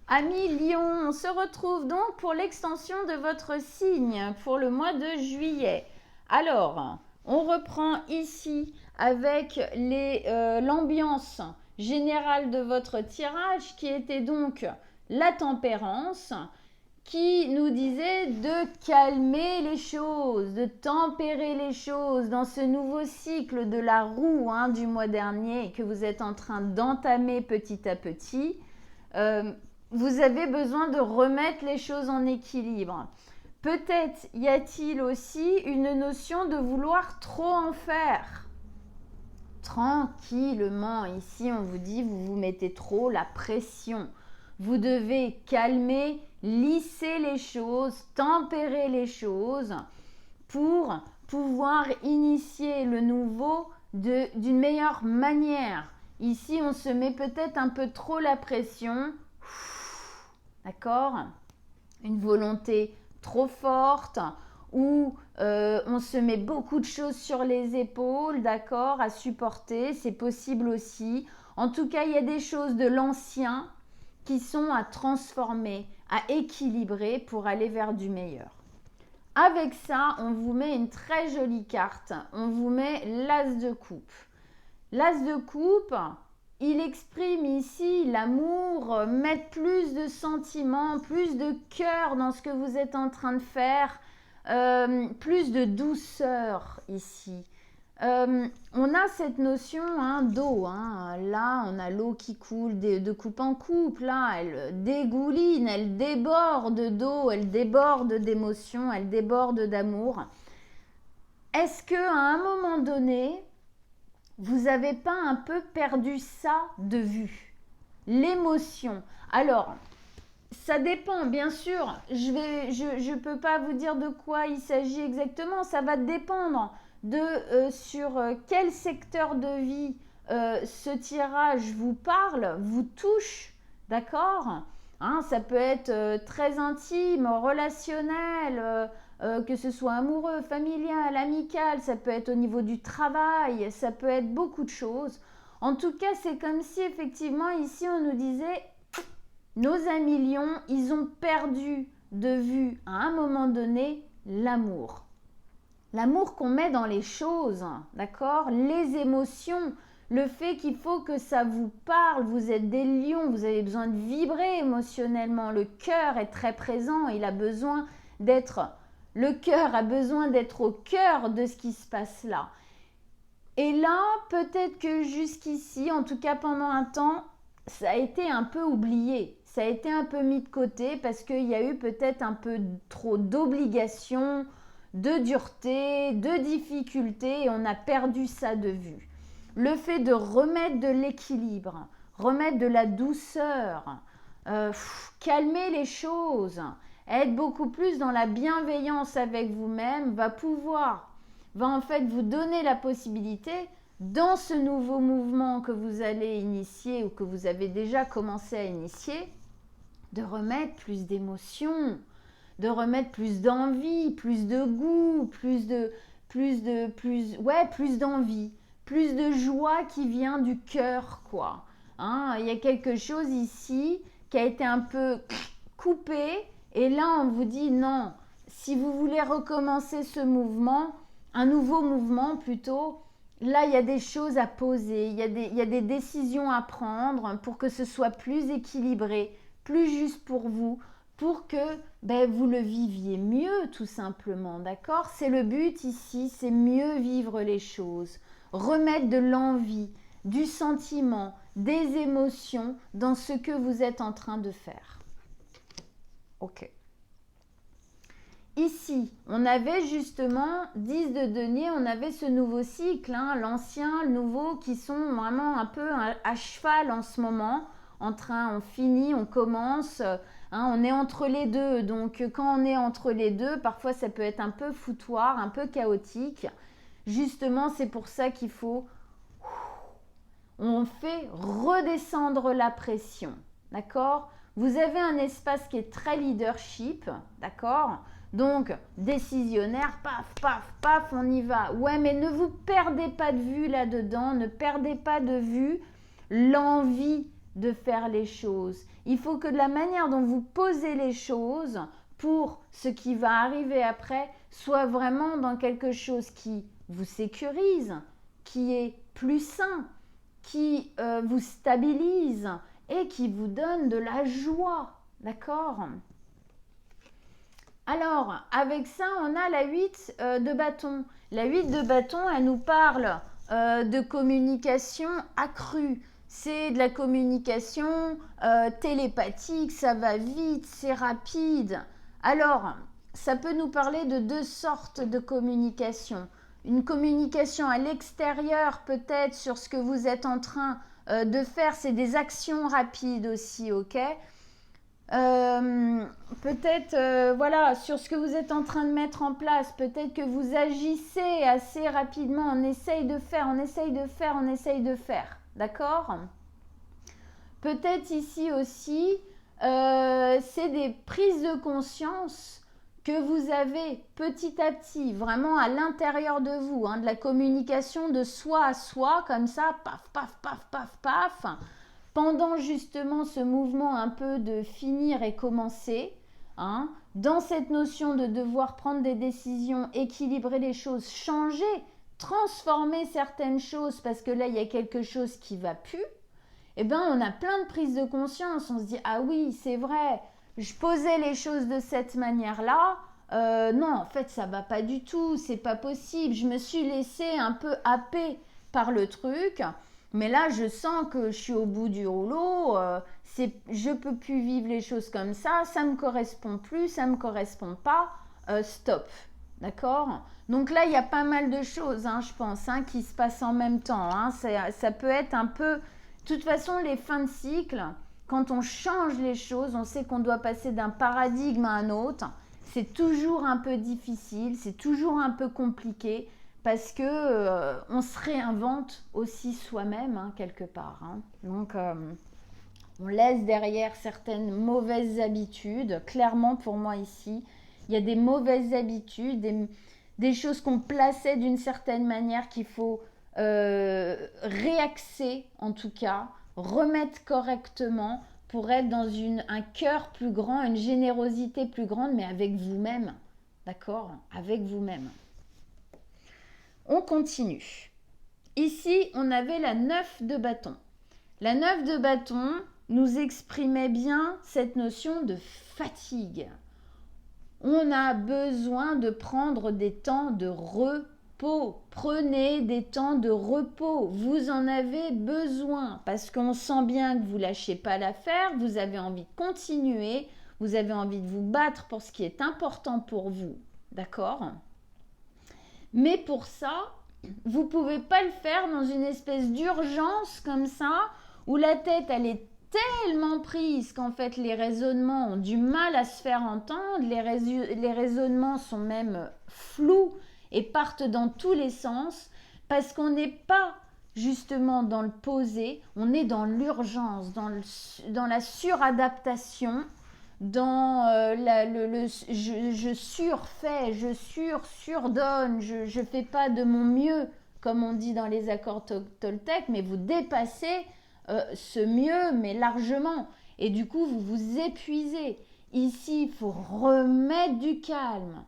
Amis Lion, on se retrouve donc pour l'extension de votre signe pour le mois de juillet. Alors, on reprend ici avec l'ambiance générale de votre tirage qui était donc la tempérance, qui nous disait de calmer les choses, de tempérer les choses dans ce nouveau cycle de la roue du mois dernier que vous êtes en train d'entamer petit à petit. Vous avez besoin de remettre les choses en équilibre. Peut-être y a-t-il aussi une notion de vouloir trop en faire. Tranquillement, ici on vous dit, vous vous mettez trop la pression. Vous devez calmer, lisser les choses, tempérer les choses pour pouvoir initier le nouveau d'une meilleure manière. Ici, on se met peut-être un peu trop la pression. D'accord? Une volonté trop forte où on se met beaucoup de choses sur les épaules, d'accord, à supporter, c'est possible aussi. En tout cas, il y a des choses de l'ancien qui sont à transformer, à équilibrer pour aller vers du meilleur. Avec ça, on vous met une très jolie carte. On vous met l'as de coupe. L'as de coupe, il exprime ici l'amour, mettre plus de sentiments, plus de cœur dans ce que vous êtes en train de faire, plus de douceur ici. On a cette notion d'eau. Là, on a l'eau qui coule de coupe en coupe. Là, elle dégouline, elle déborde d'eau, elle déborde d'émotions, elle déborde d'amour. Est-ce qu'à un moment donné, vous n'avez pas un peu perdu ça de vue? L'émotion. Alors, ça dépend, bien sûr. Je ne peux pas vous dire de quoi il s'agit exactement. Ça va dépendre de sur quel secteur de vie ce tirage vous parle, vous touche. D'accord? Ça peut être très intime, relationnel, que ce soit amoureux, familial, amical, ça peut être au niveau du travail, ça peut être beaucoup de choses. En tout cas, c'est comme si effectivement ici on nous disait nos amis lions, ils ont perdu de vue à un moment donné l'amour. L'amour qu'on met dans les choses, d'accord? Les émotions, le fait qu'il faut que ça vous parle, vous êtes des lions, vous avez besoin de vibrer émotionnellement. Le cœur est très présent, il a besoin d'être... Le cœur a besoin d'être au cœur de ce qui se passe là. Et là, peut-être que jusqu'ici, en tout cas pendant un temps, ça a été un peu oublié. Ça a été un peu mis de côté parce qu'il y a eu peut-être un peu trop d'obligations, de dureté, de difficultés et on a perdu ça de vue. Le fait de remettre de l'équilibre, remettre de la douceur, calmer les choses, être beaucoup plus dans la bienveillance avec vous-même, va en fait vous donner la possibilité, dans ce nouveau mouvement que vous allez initier ou que vous avez déjà commencé à initier, de remettre plus d'émotion, de remettre plus d'envie, plus de goût, plus d'envie, plus de joie qui vient du cœur, quoi. Il y a quelque chose ici qui a été un peu coupé et là on vous dit non, si vous voulez recommencer ce mouvement, un nouveau mouvement plutôt, là il y a des choses à poser, il y a des décisions à prendre pour que ce soit plus équilibré, plus juste pour vous, pour que vous le viviez mieux tout simplement, d'accord? C'est le but ici, c'est mieux vivre les choses, remettre de l'envie, du sentiment, des émotions dans ce que vous êtes en train de faire. Ok. Ici, on avait justement 10 de denier, on avait ce nouveau cycle, l'ancien, le nouveau, qui sont vraiment un peu à cheval en ce moment, on finit, on commence, on est entre les deux. Donc quand on est entre les deux, parfois ça peut être un peu foutoir, un peu chaotique. Justement, c'est pour ça qu'il faut... On fait redescendre la pression, d'accord? Vous avez un espace qui est très leadership, d'accord? Donc, décisionnaire, paf, paf, paf, on y va. Ouais, mais ne vous perdez pas de vue là-dedans, ne perdez pas de vue l'envie de faire les choses. Il faut que de la manière dont vous posez les choses pour ce qui va arriver après soit vraiment dans quelque chose qui vous sécurise, qui est plus sain, qui vous stabilise et qui vous donne de la joie. D'accord ? Alors, avec ça, on a la 8 de bâton. La 8 de bâton, elle nous parle de communication accrue. C'est de la communication télépathique, ça va vite, c'est rapide. Alors, ça peut nous parler de deux sortes de communication. Une communication à l'extérieur, peut-être sur ce que vous êtes en train de faire, c'est des actions rapides aussi, ok ? Peut-être voilà, sur ce que vous êtes en train de mettre en place, peut-être que vous agissez assez rapidement, on essaye de faire, d'accord? Peut-être ici aussi, c'est des prises de conscience que vous avez petit à petit, vraiment à l'intérieur de vous, hein, de la communication de soi à soi, comme ça, paf, paf, paf, paf, paf, pendant justement ce mouvement un peu de finir et commencer, hein, dans cette notion de devoir prendre des décisions, équilibrer les choses, changer, transformer certaines choses parce que là il y a quelque chose qui va plus, eh bien on a plein de prises de conscience, on se dit ah oui c'est vrai, je posais les choses de cette manière-là, non en fait ça va pas du tout, c'est pas possible, je me suis laissée un peu happer par le truc. Mais là, je sens que je suis au bout du rouleau, je ne peux plus vivre les choses comme ça ne me correspond plus, ça ne me correspond pas, stop, d'accord? Donc là, il y a pas mal de choses, hein, je pense, hein, qui se passent en même temps. Hein, ça peut être un peu... De toute façon, les fins de cycle, quand on change les choses, on sait qu'on doit passer d'un paradigme à un autre. C'est toujours un peu difficile, c'est toujours un peu compliqué. Parce que on se réinvente aussi soi-même, hein, quelque part. Hein. Donc, on laisse derrière certaines mauvaises habitudes. Clairement, pour moi ici, il y a des mauvaises habitudes, des choses qu'on plaçait d'une certaine manière qu'il faut réaxer, en tout cas, remettre correctement pour être dans un cœur plus grand, une générosité plus grande, mais avec vous-même. D'accord ? Avec vous-même. On continue. Ici, on avait la 9 de bâton. La 9 de bâton nous exprimait bien cette notion de fatigue. On a besoin de prendre des temps de repos. Prenez des temps de repos. Vous en avez besoin parce qu'on sent bien que vous ne lâchez pas l'affaire, vous avez envie de continuer, vous avez envie de vous battre pour ce qui est important pour vous. D'accord ? Mais pour ça, vous ne pouvez pas le faire dans une espèce d'urgence comme ça, où la tête, elle est tellement prise qu'en fait, les raisonnements ont du mal à se faire entendre, les raisonnements sont même flous et partent dans tous les sens, parce qu'on n'est pas justement dans le posé, on est dans l'urgence, dans la suradaptation, dans je surfais, je surdonne, je fais pas de mon mieux, comme on dit dans les accords Toltec, mais vous dépassez ce mieux, mais largement. Et du coup, vous vous épuisez. Ici, il faut remettre du calme.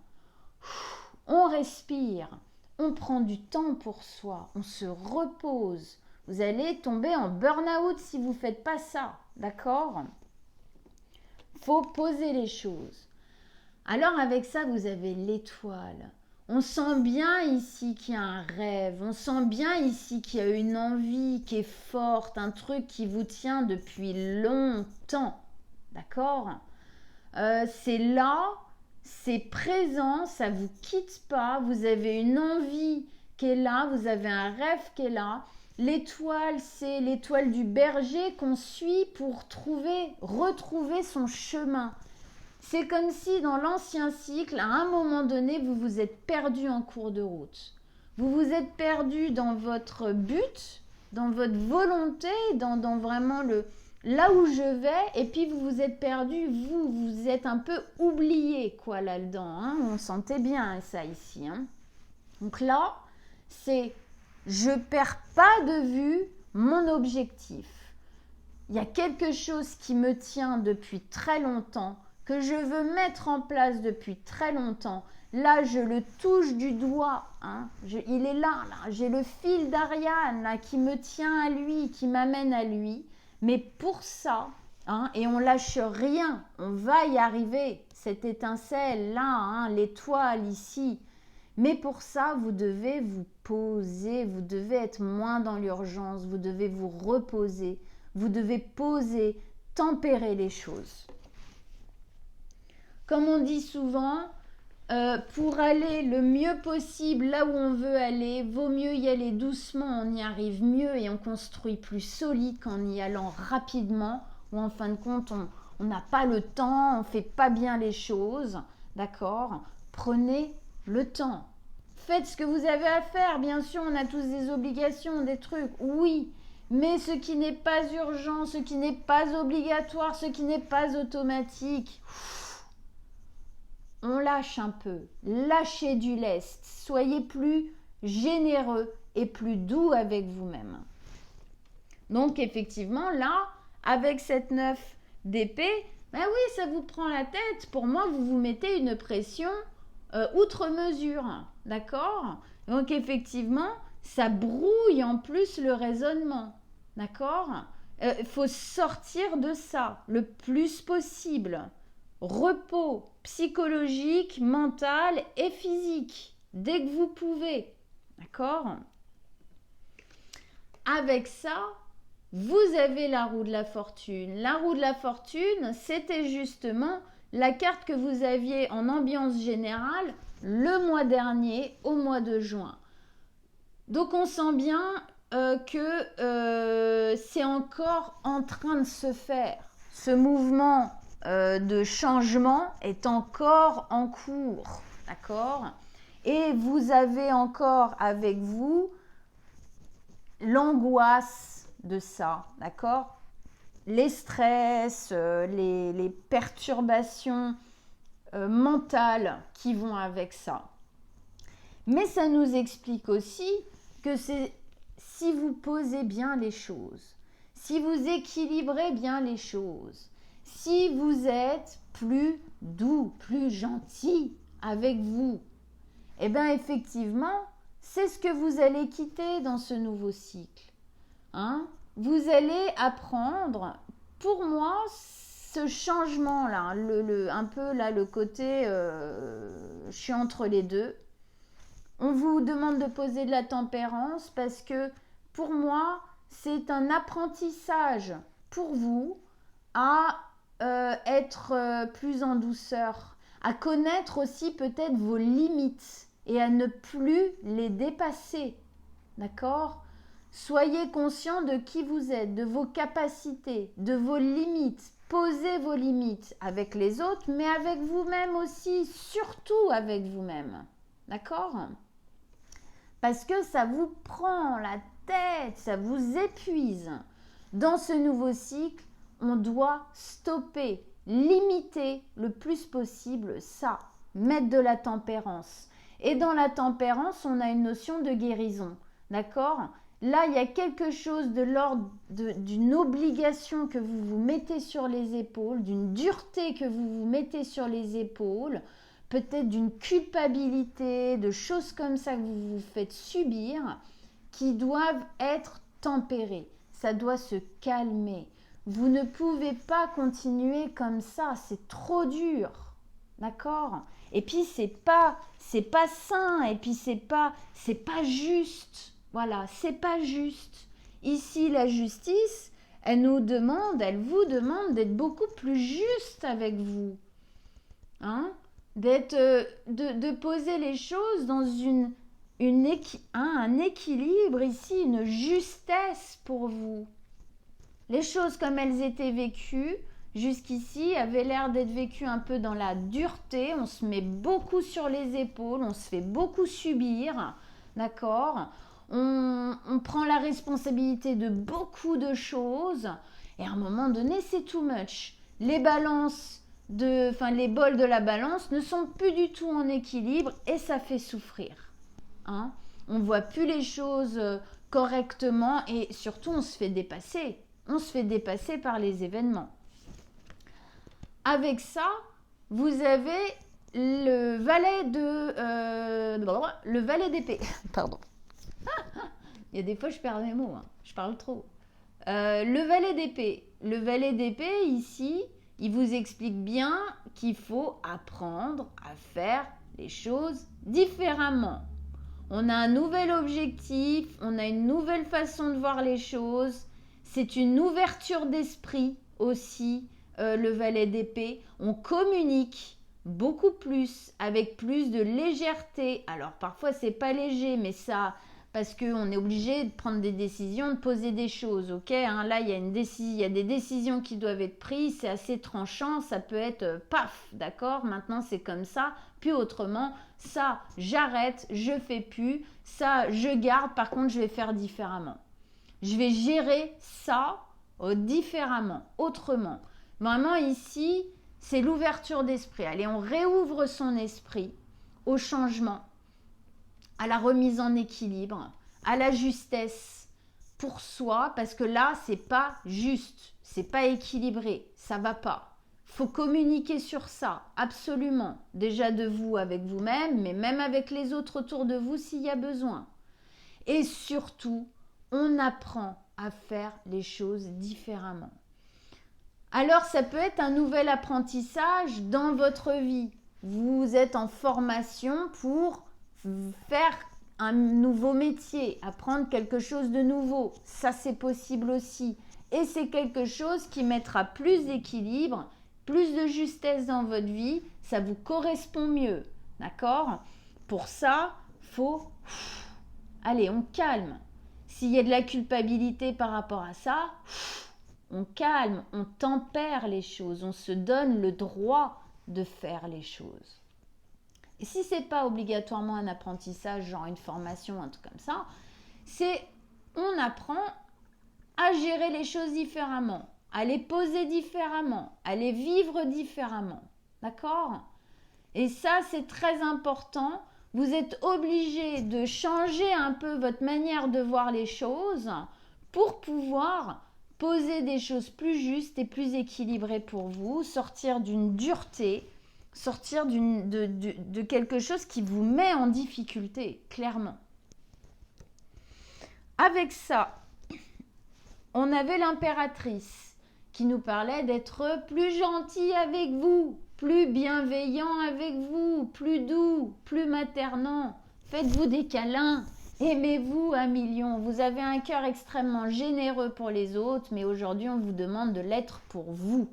On respire, on prend du temps pour soi, on se repose. Vous allez tomber en burn-out si vous ne faites pas ça, d'accord ? Faut poser les choses. Alors avec ça, vous avez l'étoile. On sent bien ici qu'il y a un rêve. On sent bien ici qu'il y a une envie qui est forte, un truc qui vous tient depuis longtemps. D'accord ? C'est là, c'est présent, ça ne vous quitte pas. Vous avez une envie qui est là, vous avez un rêve qui est là. L'étoile, c'est l'étoile du berger qu'on suit pour retrouver son chemin. C'est comme si dans l'ancien cycle, à un moment donné, vous vous êtes perdu en cours de route. Vous vous êtes perdu dans votre but, dans votre volonté, dans vraiment là où je vais, et puis vous vous êtes perdu, vous êtes un peu oublié quoi là-dedans. Hein, on sentait bien ça ici. Hein. Donc là, c'est... Je ne perds pas de vue mon objectif. il y a quelque chose qui me tient depuis très longtemps, que je veux mettre en place depuis très longtemps. Là, je le touche du doigt, hein. Il est là, j'ai le fil d'Ariane là, qui me tient à lui, qui m'amène à lui. Mais pour ça, hein, et on lâche rien, on va y arriver, cette étincelle-là, hein, l'étoile ici. Mais pour ça, vous devez vous poser, vous devez être moins dans l'urgence, vous devez vous reposer, vous devez poser, tempérer les choses. Comme on dit souvent, pour aller le mieux possible là où on veut aller, vaut mieux y aller doucement, on y arrive mieux et on construit plus solide qu'en y allant rapidement, ou en fin de compte, on n'a pas le temps, on ne fait pas bien les choses, d'accord? Prenez le temps. Faites ce que vous avez à faire, bien sûr, on a tous des obligations, des trucs, oui, mais ce qui n'est pas urgent, ce qui n'est pas obligatoire, ce qui n'est pas automatique, on lâche un peu, lâchez du lest, soyez plus généreux et plus doux avec vous-même. Donc effectivement, là, avec cette 9 d'épée, ben oui, ça vous prend la tête. Pour moi, vous vous mettez une pression outre mesure, d'accord? Donc effectivement, ça brouille en plus le raisonnement, d'accord? Il faut sortir de ça le plus possible. Repos psychologique, mental et physique, dès que vous pouvez, d'accord? Avec ça, vous avez la roue de la fortune. La roue de la fortune, c'était justement la carte que vous aviez en ambiance générale le mois dernier, au mois de juin. Donc on sent bien que c'est encore en train de se faire. Ce mouvement de changement est encore en cours, d'accord? Et vous avez encore avec vous l'angoisse de ça, d'accord? Les stress, les perturbations mentales qui vont avec ça. Mais ça nous explique aussi que c'est si vous posez bien les choses, si vous équilibrez bien les choses, si vous êtes plus doux, plus gentil avec vous, eh bien effectivement, c'est ce que vous allez quitter dans ce nouveau cycle. Hein? Vous allez apprendre, pour moi, ce changement-là, un peu là, le côté, je suis entre les deux. On vous demande de poser de la tempérance parce que pour moi, c'est un apprentissage pour vous à être plus en douceur, à connaître aussi peut-être vos limites et à ne plus les dépasser. D'accord? Soyez conscient de qui vous êtes, de vos capacités, de vos limites. Posez vos limites avec les autres, mais avec vous-même aussi, surtout avec vous-même. D'accord? Parce que ça vous prend la tête, ça vous épuise. Dans ce nouveau cycle, on doit stopper, limiter le plus possible ça, mettre de la tempérance. Et dans la tempérance, on a une notion de guérison, d'accord? Là, il y a quelque chose de l'ordre d'une obligation que vous vous mettez sur les épaules, d'une dureté que vous vous mettez sur les épaules, peut-être d'une culpabilité, de choses comme ça que vous vous faites subir, qui doivent être tempérées. Ça doit se calmer. Vous ne pouvez pas continuer comme ça, c'est trop dur, d'accord? Et puis c'est pas sain, et puis c'est pas juste, voilà, c'est pas juste. Ici la justice, elle vous demande d'être beaucoup plus juste avec vous, hein? De poser les choses dans un équilibre ici, une justesse pour vous. Les choses comme elles étaient vécues jusqu'ici avaient l'air d'être vécues un peu dans la dureté. On se met beaucoup sur les épaules, on se fait beaucoup subir, d'accord? On prend la responsabilité de beaucoup de choses et à un moment donné, c'est too much. Les bols de la balance ne sont plus du tout en équilibre et ça fait souffrir. Hein? On ne voit plus les choses correctement et surtout on se fait dépasser. On se fait dépasser par les événements. Avec ça, vous avez le valet d'épée. Pardon. Il y a des fois, je perds mes mots. Hein. Je parle trop. Le valet d'épée. Le valet d'épée, ici, il vous explique bien qu'il faut apprendre à faire les choses différemment. On a un nouvel objectif, on a une nouvelle façon de voir les choses. C'est une ouverture d'esprit aussi, le valet d'épée. On communique beaucoup plus, avec plus de légèreté. Alors parfois c'est pas léger, mais ça, parce qu'on est obligé de prendre des décisions, de poser des choses, ok hein. Là il y a des décisions qui doivent être prises, c'est assez tranchant, ça peut être paf, d'accord, maintenant c'est comme ça, puis autrement, ça j'arrête, je fais plus, ça je garde, par contre je vais faire différemment. Je vais gérer ça différemment, autrement. Vraiment ici, c'est l'ouverture d'esprit. Allez, on réouvre son esprit au changement, à la remise en équilibre, à la justesse pour soi, parce que là, c'est pas juste, c'est pas équilibré, ça va pas. Faut communiquer sur ça, absolument. Déjà de vous avec vous-même, mais même avec les autres autour de vous s'il y a besoin. Et surtout, on apprend à faire les choses différemment. Alors, ça peut être un nouvel apprentissage dans votre vie. Vous êtes en formation pour faire un nouveau métier, apprendre quelque chose de nouveau. Ça, c'est possible aussi. Et c'est quelque chose qui mettra plus d'équilibre, plus de justesse dans votre vie. Ça vous correspond mieux. D'accord? Pour ça, faut... Allez, on calme. S'il y a de la culpabilité par rapport à ça, on calme, on tempère les choses, on se donne le droit de faire les choses. Et si ce n'est pas obligatoirement un apprentissage, genre une formation, un truc comme ça, c'est on apprend à gérer les choses différemment, à les poser différemment, à les vivre différemment. D'accord? Et ça, c'est très important. Vous êtes obligé de changer un peu votre manière de voir les choses pour pouvoir poser des choses plus justes et plus équilibrées pour vous, sortir d'une dureté, sortir de quelque chose qui vous met en difficulté, clairement. Avec ça, on avait l'impératrice qui nous parlait d'être plus gentil avec vous, plus bienveillant avec vous, plus doux, plus maternant. Faites-vous des câlins, aimez-vous 1 million. Vous avez un cœur extrêmement généreux pour les autres, mais aujourd'hui on vous demande de l'être pour vous.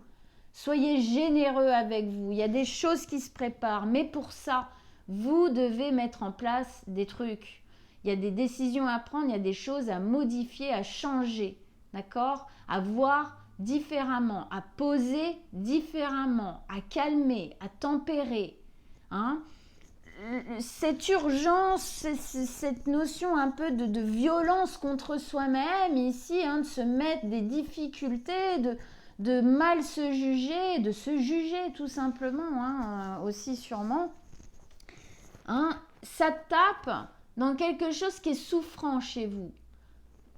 Soyez généreux avec vous. Il y a des choses qui se préparent, mais pour ça, vous devez mettre en place des trucs. Il y a des décisions à prendre, il y a des choses à modifier, à changer. D'accord? À voir différemment, à poser différemment, à calmer, à tempérer. Hein? Cette urgence, cette notion un peu de violence contre soi-même ici, hein, de se mettre des difficultés, de mal se juger, de se juger tout simplement, hein, aussi sûrement, hein, ça tape dans quelque chose qui est souffrant chez vous.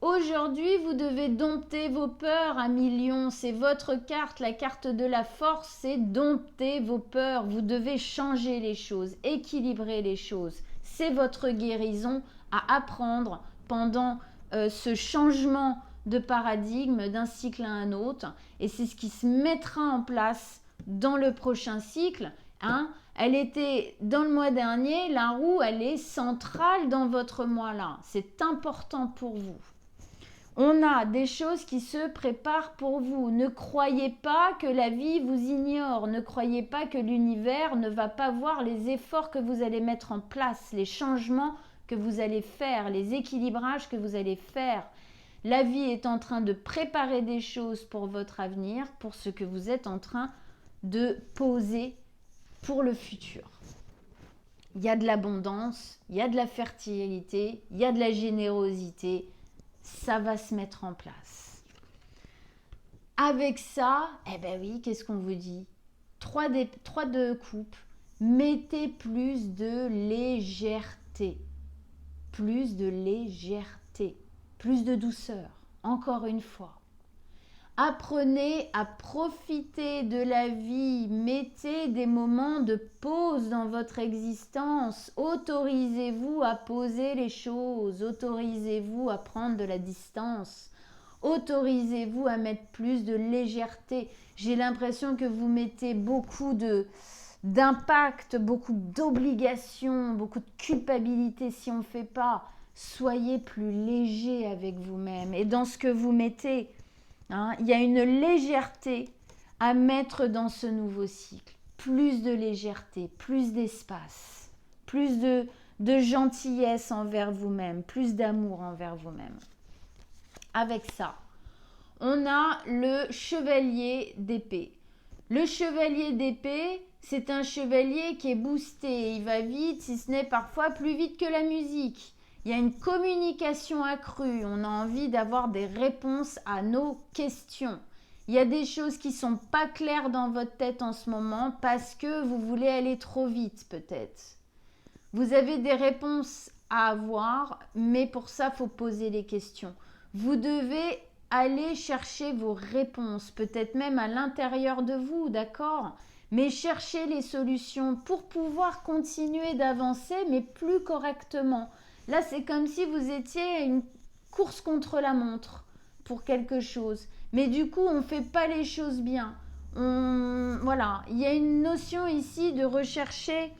Aujourd'hui, vous devez dompter vos peurs 1 million. C'est votre carte, la carte de la force, c'est dompter vos peurs. Vous devez changer les choses, équilibrer les choses. C'est votre guérison à apprendre pendant ce changement de paradigme d'un cycle à un autre. Et c'est ce qui se mettra en place dans le prochain cycle. Hein. Elle était dans le mois dernier, la roue, elle est centrale dans votre mois là. C'est important pour vous. On a des choses qui se préparent pour vous. Ne croyez pas que la vie vous ignore. Ne croyez pas que l'univers ne va pas voir les efforts que vous allez mettre en place, les changements que vous allez faire, les équilibrages que vous allez faire. La vie est en train de préparer des choses pour votre avenir, pour ce que vous êtes en train de poser pour le futur. Il y a de l'abondance, il y a de la fertilité, il y a de la générosité. Ça va se mettre en place. Avec ça, eh ben oui, qu'est-ce qu'on vous dit? 3 de coupe, mettez plus de légèreté. Plus de légèreté. Plus de douceur. Encore une fois. Apprenez à profiter de la vie. Mettez des moments de pause dans votre existence. Autorisez-vous à poser les choses. Autorisez-vous à prendre de la distance. Autorisez-vous à mettre plus de légèreté. J'ai l'impression que vous mettez beaucoup d'impact, beaucoup d'obligations, beaucoup de culpabilité si on ne fait pas. Soyez plus léger avec vous-même. Et dans ce que vous mettez, il y a une légèreté à mettre dans ce nouveau cycle. Plus de légèreté, plus d'espace, plus de gentillesse envers vous-même, plus d'amour envers vous-même. Avec ça, on a le chevalier d'épée. Le chevalier d'épée, c'est un chevalier qui est boosté. Il va vite, si ce n'est parfois plus vite que la musique. Il y a une communication accrue. On a envie d'avoir des réponses à nos questions. Il y a des choses qui ne sont pas claires dans votre tête en ce moment parce que vous voulez aller trop vite peut-être. Vous avez des réponses à avoir, mais pour ça, il faut poser les questions. Vous devez aller chercher vos réponses, peut-être même à l'intérieur de vous, d'accord ? Mais cherchez les solutions pour pouvoir continuer d'avancer, mais plus correctement. Là, c'est comme si vous étiez à une course contre la montre pour quelque chose. Mais du coup, on ne fait pas les choses bien. Voilà, il y a une notion ici de rechercher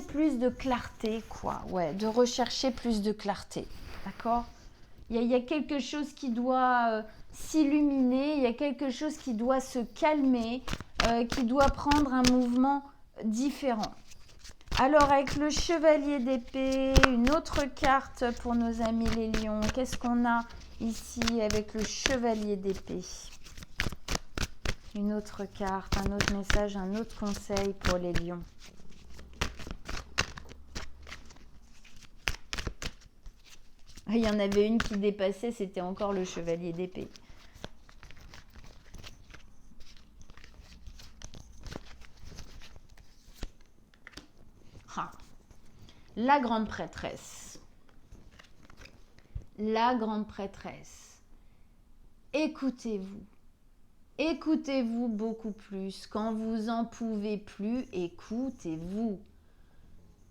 plus de clarté, quoi. Ouais, de rechercher plus de clarté, d'accord ? Il y a quelque chose qui doit s'illuminer, il y a quelque chose qui doit se calmer, qui doit prendre un mouvement différent. Alors, avec le chevalier d'épée, une autre carte pour nos amis les lions. Qu'est-ce qu'on a ici avec le chevalier d'épée? Une autre carte, un autre message, un autre conseil pour les lions. Il y en avait une qui dépassait, c'était encore le chevalier d'épée. La grande prêtresse. La grande prêtresse. Écoutez-vous. Écoutez-vous beaucoup plus. Quand vous en pouvez plus, écoutez-vous.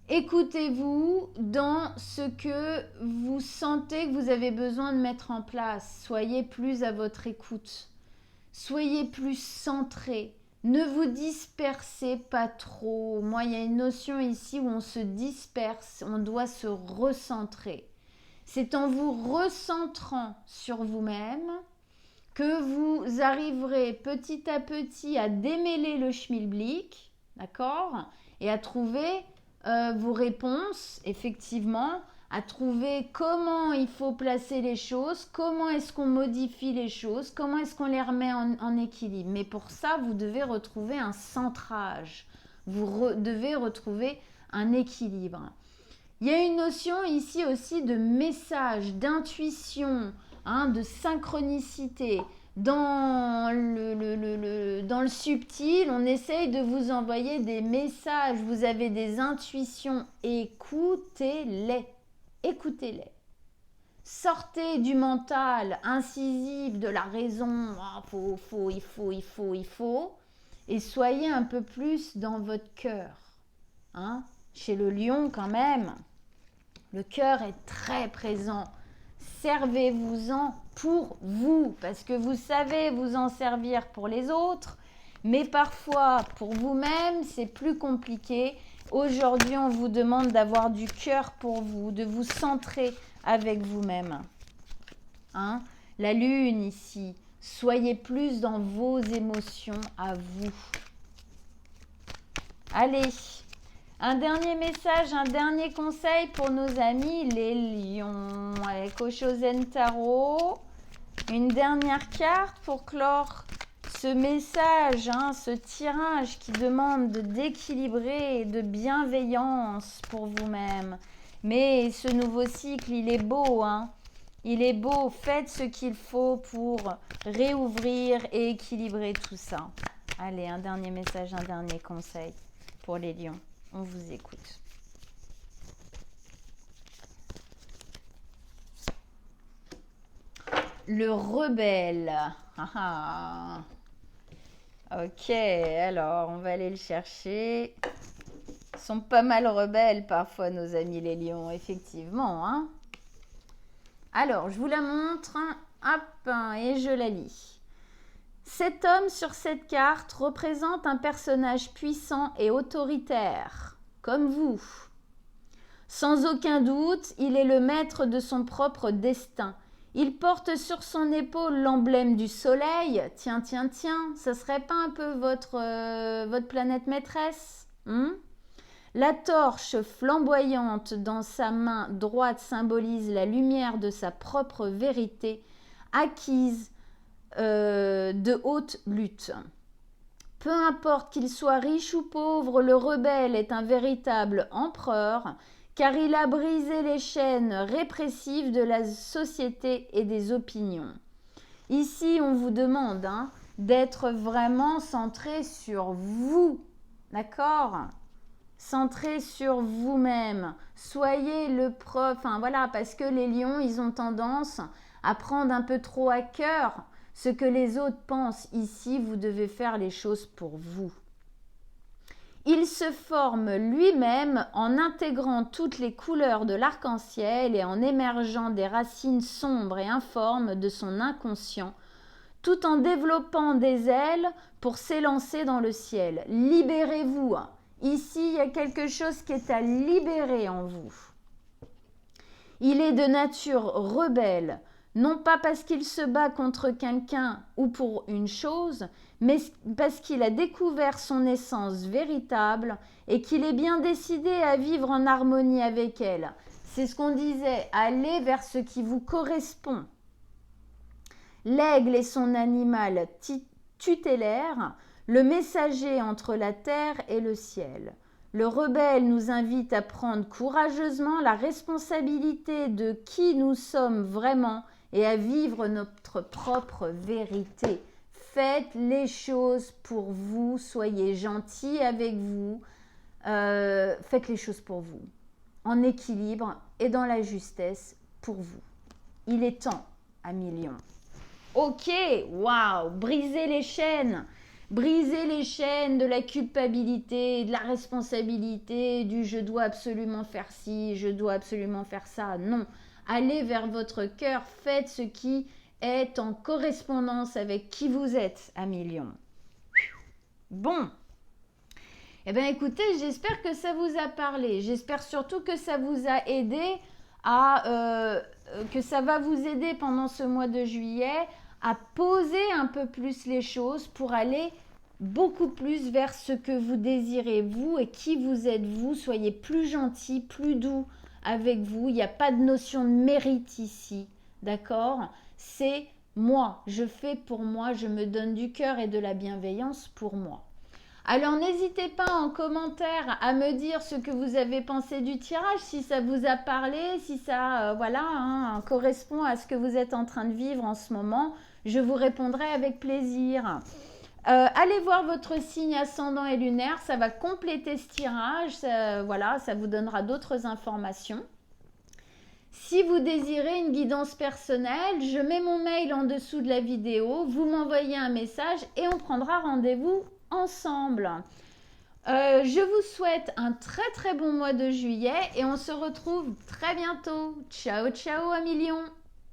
Écoutez-vous dans ce que vous sentez que vous avez besoin de mettre en place. Soyez plus à votre écoute. Soyez plus centré. Ne vous dispersez pas trop. Moi, il y a une notion ici où on se disperse, on doit se recentrer. C'est en vous recentrant sur vous-même que vous arriverez petit à petit à démêler le schmilblick, d'accord ? Et à trouver vos réponses, effectivement, à trouver comment il faut placer les choses, comment est-ce qu'on modifie les choses, comment est-ce qu'on les remet en équilibre. Mais pour ça, vous devez retrouver un centrage, vous devez retrouver un équilibre. Il y a une notion ici aussi de message, d'intuition, de synchronicité. Dans le subtil, on essaye de vous envoyer des messages, vous avez des intuitions, écoutez-les. Écoutez-les. Sortez du mental incisif, de la raison, il faut, et soyez un peu plus dans votre cœur. Chez le lion quand même, le cœur est très présent. Servez-vous-en pour vous, parce que vous savez vous en servir pour les autres, mais parfois pour vous-même, c'est plus compliqué. Aujourd'hui, on vous demande d'avoir du cœur pour vous, de vous centrer avec vous-même. La lune ici, soyez plus dans vos émotions à vous. Allez, un dernier message, un dernier conseil pour nos amis les lions. Avec Oshozen Tarot, une dernière carte pour clore ce message, ce tirage qui demande d'équilibrer et de bienveillance pour vous-même. Mais ce nouveau cycle, il est beau, il est beau. Faites ce qu'il faut pour réouvrir et équilibrer tout ça. Allez, un dernier message, un dernier conseil pour les lions. On vous écoute. le rebelle. Ah, ah. Ok, alors on va aller le chercher. Ils sont pas mal rebelles parfois, nos amis les lions, effectivement. Hein. Alors, je vous la montre. Hop, et je la lis. Cet homme sur cette carte représente un personnage puissant et autoritaire, comme vous. Sans aucun doute, il est le maître de son propre destin. Il porte sur son épaule l'emblème du soleil. Tiens, tiens, tiens, ça serait pas un peu votre planète maîtresse La torche flamboyante dans sa main droite symbolise la lumière de sa propre vérité, acquise de haute lutte. Peu importe qu'il soit riche ou pauvre, le rebelle est un véritable empereur, car il a brisé les chaînes répressives de la société et des opinions. Ici, on vous demande d'être vraiment centré sur vous, d'accord ? Centré sur vous-même. Soyez le prof, voilà, parce que les lions, ils ont tendance à prendre un peu trop à cœur ce que les autres pensent. Ici, vous devez faire les choses pour vous. Il se forme lui-même en intégrant toutes les couleurs de l'arc-en-ciel et en émergeant des racines sombres et informes de son inconscient, tout en développant des ailes pour s'élancer dans le ciel. Libérez-vous. Ici, il y a quelque chose qui est à libérer en vous. Il est de nature rebelle, non pas parce qu'il se bat contre quelqu'un ou pour une chose, mais parce qu'il a découvert son essence véritable et qu'il est bien décidé à vivre en harmonie avec elle. C'est ce qu'on disait, allez vers ce qui vous correspond. L'aigle est son animal tutélaire, le messager entre la terre et le ciel. Le rebelle nous invite à prendre courageusement la responsabilité de qui nous sommes vraiment et à vivre notre propre vérité. Faites les choses pour vous, soyez gentils avec vous, faites les choses pour vous, en équilibre et dans la justesse pour vous. Il est temps, amis lions. Ok, waouh, brisez les chaînes de la culpabilité, de la responsabilité, du je dois absolument faire ci, je dois absolument faire ça. Non, allez vers votre cœur, faites ce qui est en correspondance avec qui vous êtes, amis lions. Bon, eh bien écoutez, j'espère que ça vous a parlé. J'espère surtout que ça vous a aidé que ça va vous aider pendant ce mois de juillet à poser un peu plus les choses pour aller beaucoup plus vers ce que vous désirez vous et qui vous êtes vous. Soyez plus gentil, plus doux avec vous. Il n'y a pas de notion de mérite ici, d'accord ? C'est moi, je fais pour moi, je me donne du cœur et de la bienveillance pour moi. Alors n'hésitez pas en commentaire à me dire ce que vous avez pensé du tirage, si ça vous a parlé, si ça correspond à ce que vous êtes en train de vivre en ce moment. Je vous répondrai avec plaisir. Allez voir votre signe ascendant et lunaire, ça va compléter ce tirage, ça vous donnera d'autres informations. Si vous désirez une guidance personnelle, je mets mon mail en dessous de la vidéo, vous m'envoyez un message et on prendra rendez-vous ensemble. Je vous souhaite un très très bon mois de juillet et on se retrouve très bientôt. Ciao ciao amis lions.